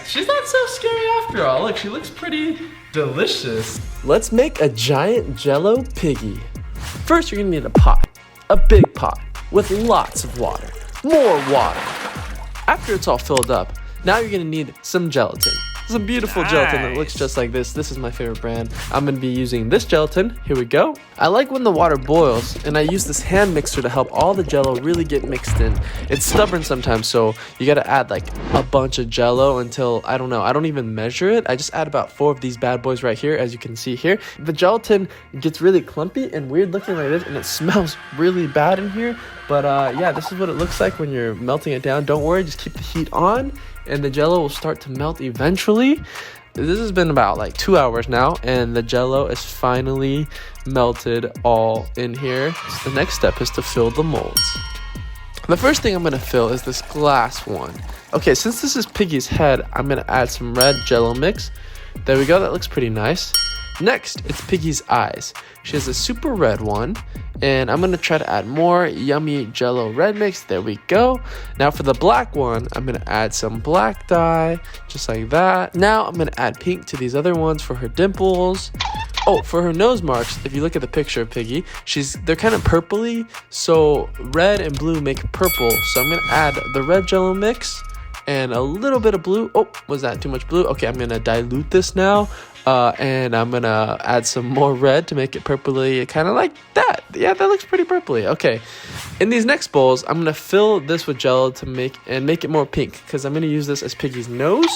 she's not so scary after all. Look, she looks pretty delicious. Let's make a giant jello piggy. First, you're gonna need a pot, a big pot with lots of water, more water. After it's all filled up, now you're gonna need some gelatin. Some beautiful gelatin that looks just like this. This is my favorite brand. I'm gonna be using this gelatin. Here we go. I like when the water boils, and I use this hand mixer to help all the jello really get mixed in. It's stubborn sometimes, so you gotta add like a bunch of jello until, I don't know, I don't even measure it. I just add about 4 of these bad boys right here, as you can see here. The gelatin gets really clumpy and weird looking like this, and it smells really bad in here. But yeah, this is what it looks like when you're melting it down. Don't worry, just keep the heat on, and the jello will start to melt eventually. This has been about like 2 hours now, and the jello is finally melted all in here. So the next step is to fill the molds. The first thing I'm gonna fill is this glass one. Okay, since this is Piggy's head, I'm gonna add some red jello mix. There we go, that looks pretty nice. Next, it's Piggy's eyes. She has a super red one, and I'm gonna try to add more yummy jello red mix. There we go. Now for the black one, I'm gonna add some black dye, just like that. Now I'm gonna add pink to these other ones for her dimples. Oh, for her nose marks, if you look at the picture of Piggy, they're kind of purpley, so red and blue make purple. So I'm gonna add the red jello mix and a little bit of blue. Oh, was that too much blue? Okay, I'm gonna dilute this now. And I'm gonna add some more red to make it purpley, kind of like that. Yeah, that looks pretty purpley. Okay, in these next bowls, I'm gonna fill this with jello to make it more pink, because I'm gonna use this as Piggy's nose.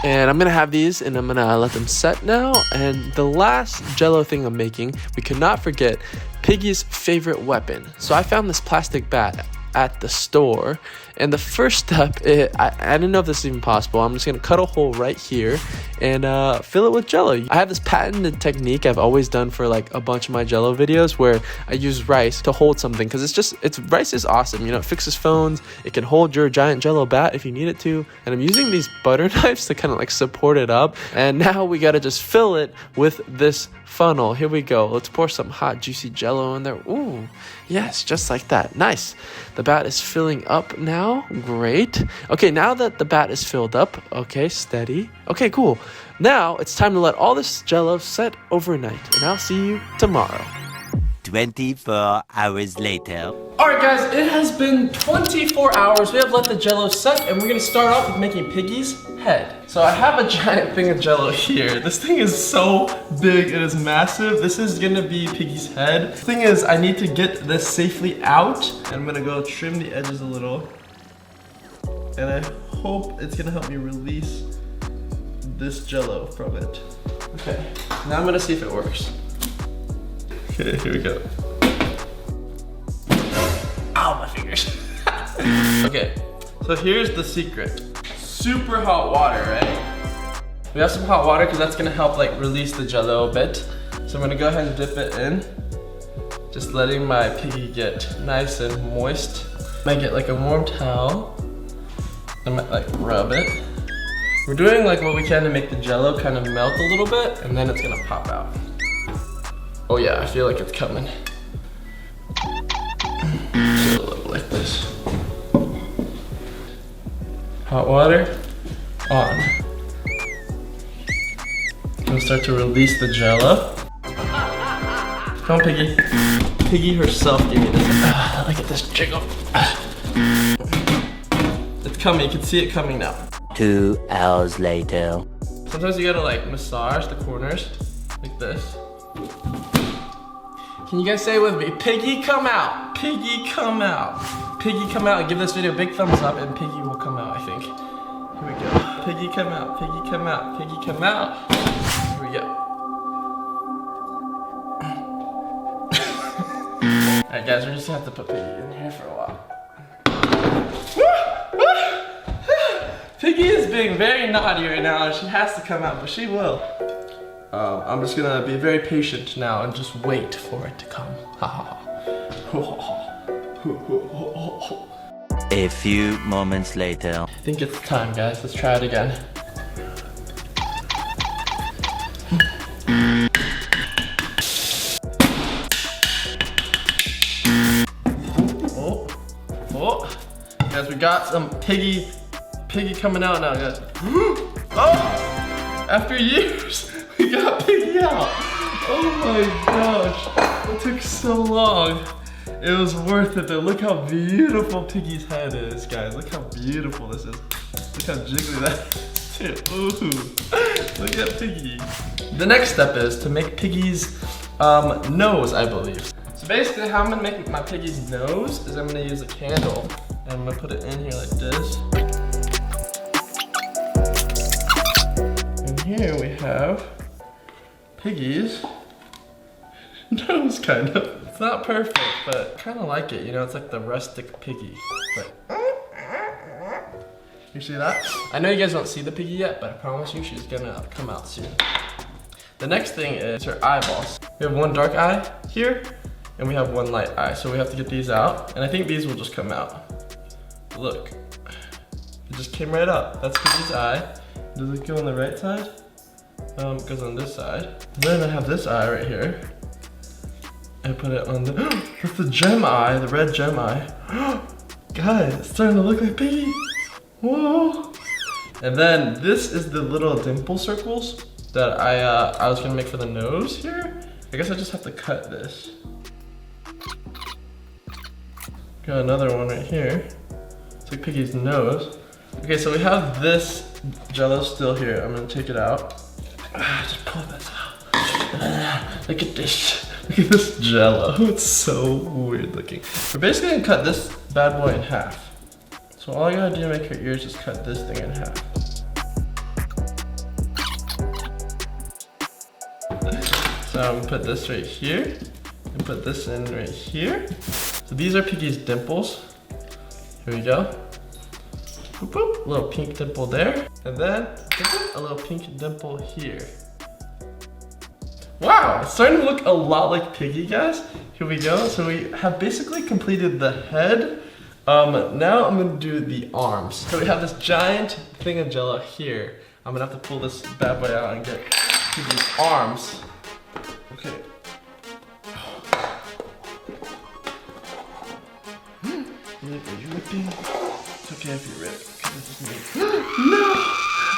And I'm gonna have these, and I'm gonna let them set now. And the last jello thing I'm making, we could not forget Piggy's favorite weapon. So I found this plastic bat at the store, and the first step, I didn't know if this is even possible. I'm just gonna cut a hole right here and fill it with jello. I have this patented technique I've always done for like a bunch of my jello videos, where I use rice to hold something, because rice is awesome. You know, it fixes phones, it can hold your giant jello bat if you need it to, and I'm using these butter knives to kind of like support it up. And now we gotta just fill it with this funnel. Here we go. Let's pour some hot juicy jello in there. Ooh, yes, just like that. Nice. The bat is filling up now. Great. Okay, now that the bat is filled up, okay, steady. Okay, cool. Now it's time to let all this jello set overnight, and I'll see you tomorrow. 24 hours later. Alright guys, it has been 24 hours. We have let the jello set, and we're gonna start off with making Piggy's head. So I have a giant thing of jello here. This thing is so big, it is massive. This is gonna be Piggy's head. The thing is, I need to get this safely out. I'm gonna go trim the edges a little. And I hope it's gonna help me release this jello from it. Okay, now I'm gonna see if it works. Okay, here we go. Ow, my fingers. Okay, so here's the secret. Super hot water, right? We have some hot water because that's gonna help like release the jello a bit. So I'm gonna go ahead and dip it in. Just letting my Piggy get nice and moist. I might get like a warm towel. I might like rub it. We're doing like what we can to make the jello kind of melt a little bit, and then it's gonna pop out. Oh yeah, I feel like it's coming. Just a little like this. Hot water on. I'm gonna start to release the jello. Come on, Piggy. Piggy herself gave me this. Look at this jiggle. It's coming, you can see it coming now. 2 hours later. Sometimes you gotta like massage the corners, like this. Can you guys say it with me? Piggy, come out. Piggy, come out. Piggy, come out, and give this video a big thumbs up, and Piggy will come out, I think. Here we go. Piggy, come out. Piggy, come out. Piggy, come out. Here we go. Alright guys, we're just gonna have to put Piggy in here for a while. Piggy is being very naughty right now, and she has to come out, but she will. I'm just gonna be very patient now and just wait for it to come. A few moments later. I think it's time, guys. Let's try it again. Oh, guys, we got some Piggy coming out now, guys. Oh! After years, we got Piggy out. Oh my gosh, it took so long. It was worth it though. Look how beautiful Piggy's head is, guys. Look how beautiful this is. Look how jiggly that is too. Ooh, look at Piggy. The next step is to make Piggy's nose, I believe. So basically how I'm gonna make my Piggy's nose is I'm gonna use a candle and I'm gonna put it in here like this. And here we have Piggy's nose, kind of. It's not perfect, but I kind of like it. You know, it's like the rustic Piggy. But you see that? I know you guys don't see the Piggy yet, but I promise you she's gonna come out soon. The next thing is her eyeballs. We have one dark eye here, and we have one light eye. So we have to get these out, and I think these will just come out. Look, it just came right out. That's Piggy's eye. Does it go on the right side? It goes on this side. Then I have this eye right here. I put it on the, that's the gem eye, the red gem eye. Guys, it's starting to look like Piggy. Whoa. And then this is the little dimple circles that I was gonna make for the nose here. I guess I just have to cut this. Got another one right here. It's like Piggy's nose. Okay, so we have this jello still here. I'm gonna take it out. Just pull this out. Look at this. Look at this jello. It's so weird looking. We're basically gonna cut this bad boy in half. So all I gotta do to make her ears is cut this thing in half. So I'm gonna put this right here and put this in right here. So these are Piggy's dimples. Here we go. Boop, boop. A little pink dimple there. And then a little pink dimple here. Wow, it's starting to look a lot like Piggy, guys. Here we go. So we have basically completed the head. Now I'm gonna do the arms. So we have this giant thing of jello here. I'm gonna have to pull this bad boy out and get Piggy's arms. Okay. Are you ripping? It's okay if you rip. No!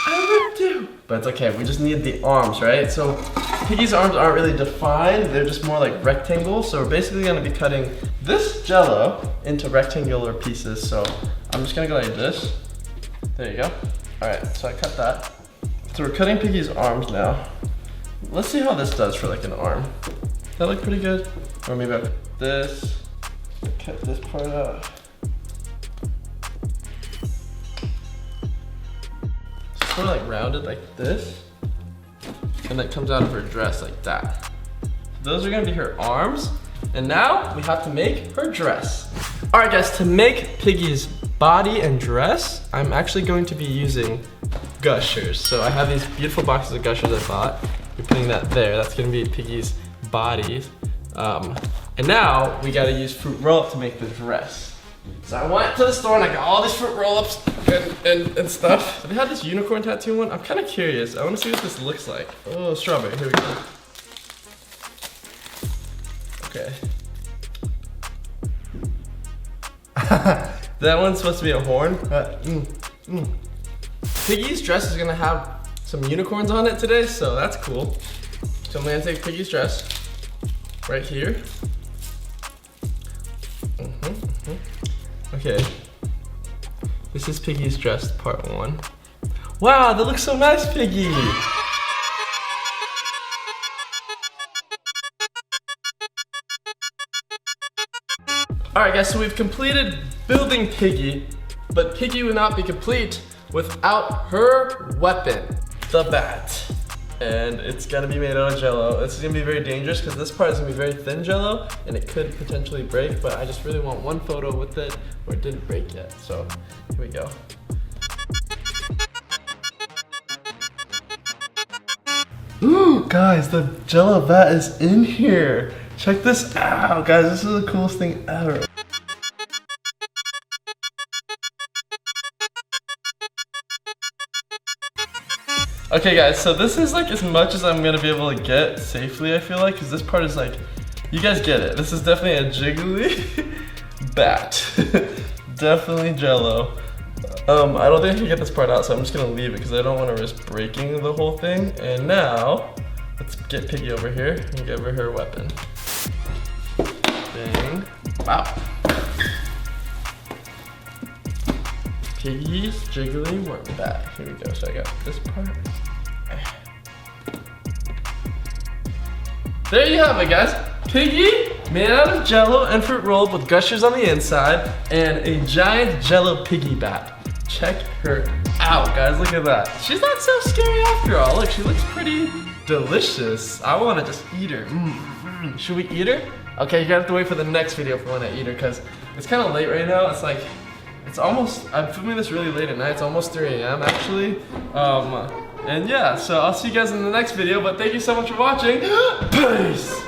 I ripped you! But it's okay, we just need the arms, right? So Piggy's arms aren't really defined, they're just more like rectangles. So we're basically gonna be cutting this jello into rectangular pieces. So I'm just gonna go like this. There you go. All right, so I cut that. So we're cutting Piggy's arms now. Let's see how this does for like an arm. Does that look pretty good? Or maybe I put this, cut this part out. Sort of like rounded like this, and that comes out of her dress like that. So those are gonna be her arms, and now we have to make her dress. All right, guys, to make Piggy's body and dress, I'm actually going to be using Gushers. So I have these beautiful boxes of Gushers I bought. We're putting that there. That's gonna be Piggy's body. And now we gotta use fruit roll-up to make the dress. So I went to the store and I got all these fruit roll-ups and stuff. So they had this unicorn tattoo one. I'm kind of curious. I want to see what this looks like. Oh, strawberry. Here we go. Okay. That one's supposed to be a horn. Piggy's dress is gonna have some unicorns on it today, so that's cool. So I'm gonna take Piggy's dress right here. Okay, this is Piggy's dress part 1. Wow, that looks so nice, Piggy! Alright guys, so we've completed building Piggy, but Piggy would not be complete without her weapon, the bat. And it's gonna be made out of jello. This is gonna be very dangerous because this part is gonna be very thin jello and it could potentially break, but I just really want one photo with it where it didn't break yet. So here we go. Ooh, guys, the jello bat is in here. Check this out, guys. This is the coolest thing ever. Okay guys, so this is like as much as I'm gonna be able to get safely, I feel like, because this part is like, you guys get it. This is definitely a jiggly bat. Definitely jello. I don't think I can get this part out, so I'm just gonna leave it because I don't want to risk breaking the whole thing. And now, let's get Piggy over here and give her her weapon. Dang. Wow. Piggy's jiggly worm bag. Here we go. So I got this part. There you have it, guys. Piggy made out of jello and fruit rolled with gushers on the inside and a giant jello piggy bat. Check her out, guys. Look at that. She's not so scary after all. Look, she looks pretty delicious. I want to just eat her. Should we eat her? Okay, you're gonna have to wait for the next video if we want to eat her because it's kind of late right now. It's like, it's almost, I'm filming this really late at night. It's almost 3 a.m. actually. And yeah, so I'll see you guys in the next video, but thank you so much for watching. Peace!